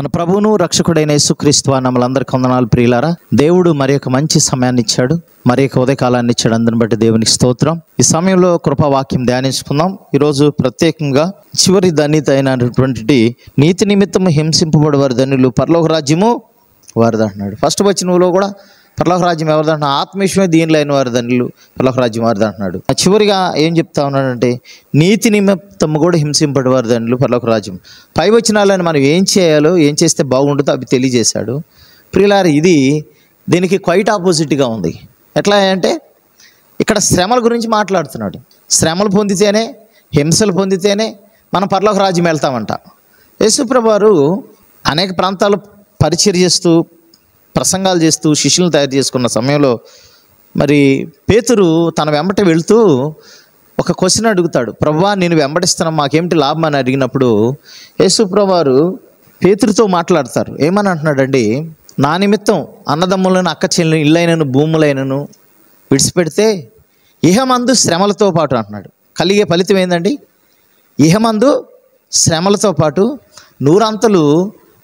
మన ప్రభువును రక్షకుడైన యేసుక్రీస్తు నామములందరికీ వందనాలు ప్రియులారా. దేవుడు మరి ఒక మంచి సమయాన్ని ఇచ్చాడు, మరి ఒక ఉదయకాలాన్ని ఇచ్చాడు. అందుని బట్టి దేవునికి స్తోత్రం. ఈ సమయంలో కృపావాక్యం ధ్యానించుకుందాం. ఈరోజు ప్రత్యేకంగా చివరి ధన్యత అయినటువంటి నీతి నిమిత్తం హింసింపబడి వారి ధన్యులు పరలోక రాజ్యము వారిది అంటున్నాడు. ఫస్ట్ వచనంలో కూడా పరలోక రాజ్యం ఎవరిది అంటున్నాడు? ఆత్మీయమే దీనిలో అయిన వారి ధన్యులు పరలోక రాజ్యం వారిది అంటున్నాడు. చివరిగా ఏం చెప్తా ఉన్నాడంటే నీతి నిమిత్తం కూడా హింసింపడి వారి ధన్యులు పరలోక రాజ్యం. పై వచనాలను మనం ఏం చేయాలో, ఏం చేస్తే బాగుంటుందో అవి తెలియజేశాడు. ప్రియులారా, ఇది దీనికి క్వైట్ ఆపోజిట్గా ఉంది. ఎట్లా అంటే ఇక్కడ శ్రమల గురించి మాట్లాడుతున్నాడు. శ్రమలు పొందితేనే, హింసలు పొందితేనే మనం పరలోక రాజ్యం వెళ్తామంట. యేసుప్రభువు వారు అనేక ప్రాంతాలు పరిచర్య చేస్తూ, ప్రసంగాలు చేస్తూ శిష్యులను తయారు చేసుకున్న సమయంలో మరి పేతురు తన వెంబట వెళుతూ ఒక క్వశ్చన్ అడుగుతాడు. ప్రభువా, నేను వెంబడిస్తున్నాను, మాకేమిటి లాభం అని అడిగినప్పుడు యేసుప్రభువు వారు పేతురుతో మాట్లాడతారు. ఏమని అంటున్నాడండి? నా నిమిత్తం అన్నదమ్ములను, అక్క చెల్లెలను, ఇళ్ళైనను భూములైనను విడిచిపెడితే ఇహమందు శ్రమలతో పాటు అంటున్నాడు. కలిగే ఫలితం ఏందండి? ఇహమందు శ్రమలతో పాటు నూరంతలు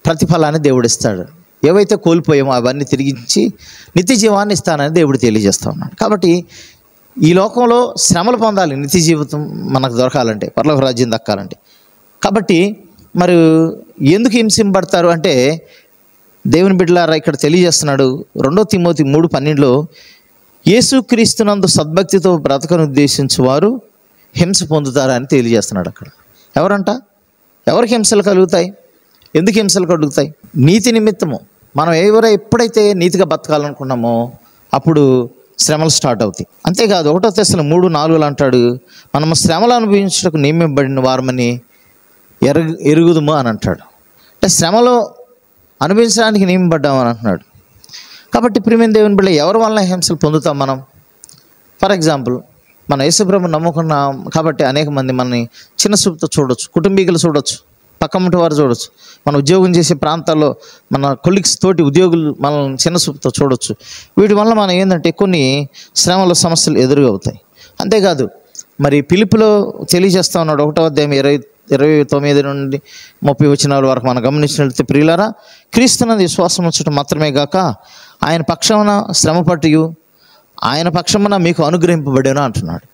ప్రతిఫలాన్ని దేవుడిస్తాడు. ఏవైతే కోల్పోయామో అవన్నీ తిరిగించి నిత్య జీవాన్ని ఇస్తానని దేవుడు తెలియజేస్తూ ఉన్నాడు. కాబట్టి ఈ లోకంలో శ్రమలు పొందాలి, నిత్య జీవితం మనకు దొరకాలంటే, పరలోక రాజ్యం దక్కాలంటే. కాబట్టి మరి ఎందుకు హింసింపబడతారు అంటే దేవుని బిడ్డలారా ఇక్కడ తెలియజేస్తున్నాడు. 2 తిమోతి 3:12 యేసుక్రీస్తునందు సద్భక్తితో బ్రతకను ఉద్దేశించు వారు హింస పొందుతారని తెలియజేస్తున్నాడు. అక్కడ ఎవరంట? ఎవరికి హింసలు కలుగుతాయి? ఎందుకు హింసలు కలుగుతాయి? నీతి నిమిత్తము. మనం ఎప్పుడైతే నీతిగా బతకాలనుకున్నామో అప్పుడు శ్రమలు స్టార్ట్ అవుతాయి. అంతేకాదు 1 Thessalonians 3:4 అంటాడు, మనము శ్రమలు అనుభవించడానికి నియమింపబడిన వారమని ఎరుగుదుము అని అంటాడు. అంటే శ్రమలో అనుభవించడానికి నియమింపబడ్డామని అంటున్నాడు. కాబట్టి ప్రియమైన దేవుని బిడ్డ, ఎవరి వల్ల హింసలు పొందుతాం మనం? ఫర్ ఎగ్జాంపుల్, మన యేసుప్రభువుని నమ్ముకున్నాం కాబట్టి అనేక మంది మనని చిన్న చూపుతో చూడొచ్చు, కుటుంబీకులు చూడొచ్చు, పక్కమటి వారు చూడొచ్చు, మన ఉద్యోగం చేసే ప్రాంతాల్లో మన కొలీగ్స్ తోటి ఉద్యోగులు మనల్ని చిన్న చూపుతో చూడొచ్చు. వీటి వల్ల మనం ఏంటంటే కొన్ని శ్రమల సమస్యలు ఎదురవుతాయి. అంతేకాదు మరి పిలుపులో తెలియజేస్తా ఉన్నాడు 1వ అధ్యాయం 29 నుండి 30 వచనాల వరకు మనం గమనించినట్లయితే, ప్రియులారా, క్రీస్తునందు విశ్వాసం ఉంచడం మాత్రమే గాక ఆయన పక్షమున శ్రమ పట్టియు ఆయన పక్షమున మీకు అనుగ్రహింపబడేను అంటున్నాడు.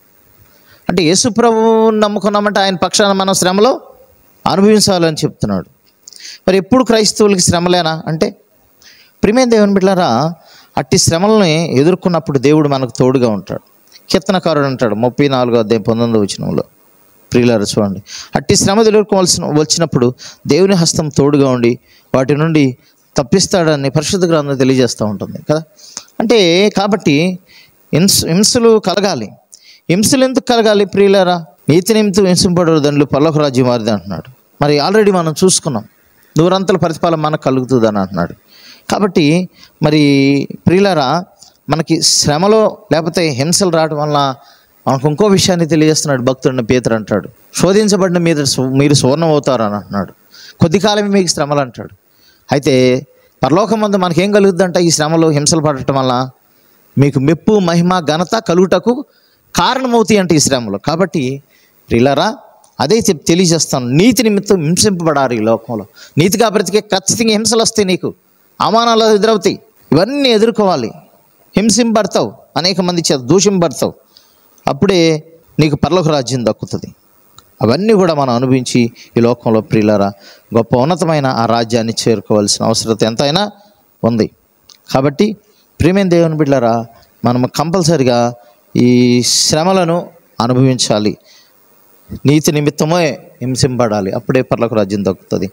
అంటే యేసు ప్రభువుని నమ్ముకున్నామంటే ఆయన పక్షాన మనం శ్రమలో అనుభవించాలని చెప్తున్నాడు. మరి ఎప్పుడు క్రైస్తవులకి శ్రమలేనా అంటే, ప్రియమైన దేవుని బిడ్డలారా, అట్టి శ్రమలని ఎదుర్కొన్నప్పుడు దేవుడు మనకు తోడుగా ఉంటాడు. కీర్తనకారుడు అంటాడు 34వ అధ్యాయం 19వ వచనంలో, ప్రియులారా చూడండి, అట్టి శ్రమ వచ్చినప్పుడు దేవుని హస్తం తోడుగా ఉండి వాటి నుండి తప్పిస్తాడని పరిశుద్ధ గ్రంథం తెలియజేస్తూ ఉంటుంది కదా. అంటే కాబట్టి హింసలు కలగాలి. హింసలు ఎందుకు కలగాలి ప్రియులారా? నీతి నిమిత్తం హింసింపబడు ధన్యులు పరలోక రాజ్యం వారిది అంటున్నాడు. మరి ఆల్రెడీ మనం చూసుకున్నాం, నూరంతల ప్రతిఫలం మనకు కలుగుతుందని అంటున్నాడు. కాబట్టి మరి ప్రియులారా, మనకి శ్రమలో లేకపోతే హింసలు రావడం వల్ల మనకు ఇంకో విషయాన్ని తెలియజేస్తున్నాడు భక్తుడిని. పేతురు అంటాడు, శోధించబడిన మీరు సువర్ణం అవుతారు అని అంటున్నాడు. కొద్ది కాలమే మీకు శ్రమలు అంటాడు. అయితే పరలోకమందు మనకేం కలుగుతుందంట? ఈ శ్రమలో హింసలు పడటం వల్ల మీకు మెప్పు, మహిమ, ఘనత కలుగుటకు కారణమవుతాయి అంటే ఈ శ్రమలు. కాబట్టి ప్రియులారా, అదే తెలియజేస్తాను, నీతి నిమిత్తం హింసింపబడారు. ఈ లోకంలో నీతిగా బ్రతికే ఖచ్చితంగా హింసలు వస్తాయి, నీకు అవమానాలు ఎదురవుతాయి. ఇవన్నీ ఎదుర్కోవాలి. హింసింపడతావు, అనేక మంది చేత దూషింపడతావు, అప్పుడే నీకు పరలోక రాజ్యం దక్కుతుంది. అవన్నీ కూడా మనం అనుభవించి ఈ లోకంలో ప్రియులారా గొప్ప ఉన్నతమైన ఆ రాజ్యాన్ని చేరుకోవాల్సిన అవసరం ఎంతైనా ఉంది. కాబట్టి ప్రియమైన దేవుని బిడ్డలారా, మనం కంపల్సరిగా ఈ శ్రమలను అనుభవించాలి. నీతి నిమిత్తమే హింసింపడాలి, అప్పుడే పరలోక రాజ్యం దక్కుతుంది.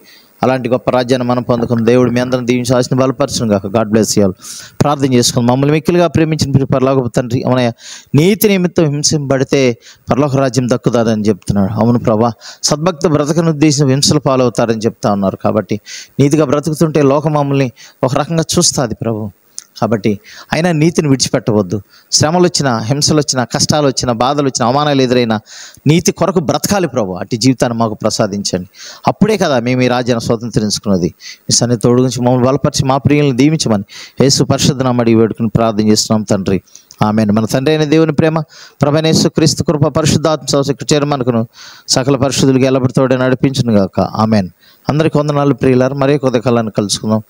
అలాంటి గొప్ప రాజ్యాన్ని మనం పొందుకున్న దేవుడు మీ అందరం దీవించి ఆశను బలపరచును గాక. God bless you all. ప్రార్థన చేసుకుని, మమ్మల్ని మిక్కిలిగా ప్రేమించిన పరలోక తండ్రి, అవునయ్య, నీతి నిమిత్తం హింసింపబడితే పరలోక రాజ్యం దక్కుతారని చెప్తున్నాడు. అవును ప్రభా, సద్భక్త బ్రతకను ఉద్దేశం హింసలు పాలవుతారని చెప్తా ఉన్నారు. కాబట్టి నీతిగా బ్రతుకుతుంటే లోకం మమ్మల్ని ఒక రకంగా చూస్తుంది ప్రభు. కాబట్టి అయినా నీతిని విడిచిపెట్టవద్దు. శ్రమలు వచ్చినా, హింసలు వచ్చినా, కష్టాలు వచ్చినా, బాధలు వచ్చినా, అవమానాలు ఎదురైనా నీతి కొరకు బ్రతకాలి ప్రభు. అట్టి జీవితాన్ని మాకు ప్రసాదించండి. అప్పుడే కదా మేము ఈ రాజ్యాన్ని స్వతంత్రించుకున్నది. మీ సన్నిధి తోడు గురించి మమ్మల్ని బలపరిచి మా ప్రియులను దీవించమని యేసు పరిశుద్ధ నామమున వేడుకుని ప్రార్థన చేస్తున్నాం తండ్రి. ఆమేన్. మన తండ్రి అయిన దేవుని ప్రేమ, ప్రభువైన యేసుక్రీస్తు కృప, పరిశుద్ధాత్మ సహవాసం మనకును సకల పరిశుద్ధులకు ఎల్లప్పుడూ తోడే నడిపించును గాక. ఆమేన్. అందరికీ వందనాలు ప్రియులారా. మరి ఒక ఉదయకాలాన్ని కలుసుకుందాం.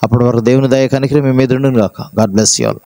అప్పటి వరకు దేవుని దయ కనికరం మీ మీద ఉండును గాక. God bless you all.